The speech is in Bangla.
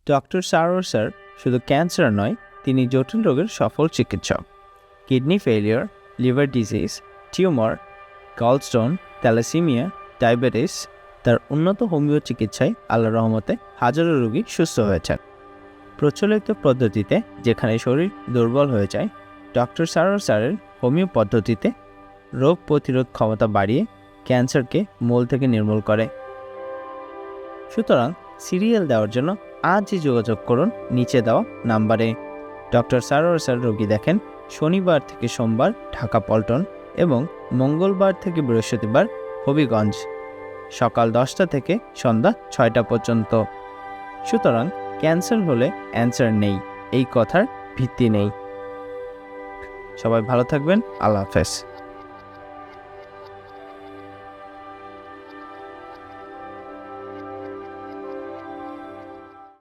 ডক্টর সারোয়ার স্যার শুধু ক্যান্সার নয়, তিনি জটিল রোগের সফল চিকিৎসক। Kidney failure, liver disease, tumour, gallstone, thalassemia, diabetes, তার উন্নত হোমিও চিকিৎসায় আল্লাহর রহমতে হাজারো রোগী সুস্থ হয়েছেন। প্রচলিত পদ্ধতিতে যেখানে শরীর দুর্বল হয়ে যায়, ডক্টর সারোয়ার স্যারের হোমিও পদ্ধতিতে রোগ প্রতিরোধ ক্ষমতা বাড়িয়ে ক্যান্সারকে মূল থেকে নির্মূল করে। সুতরাং সিরিয়াল দেওয়ার জন্য আজই যোগাযোগ করুন নিচে দেওয়া নাম্বারে। ডক্টর সারোয়ার স্যার রোগী দেখেন শনিবার থেকে সোমবার ঢাকা পল্টন এবং মঙ্গলবার থেকে বৃহস্পতিবার হবিগঞ্জ, সকাল 10টা থেকে সন্ধ্যা 6টা পর্যন্ত। সুতরাং ক্যান্সার হলে অ্যান্সার নেই, এই কথার ভিত্তি নেই। সবাই ভালো থাকবেন। আল্লাহ হাফেজ।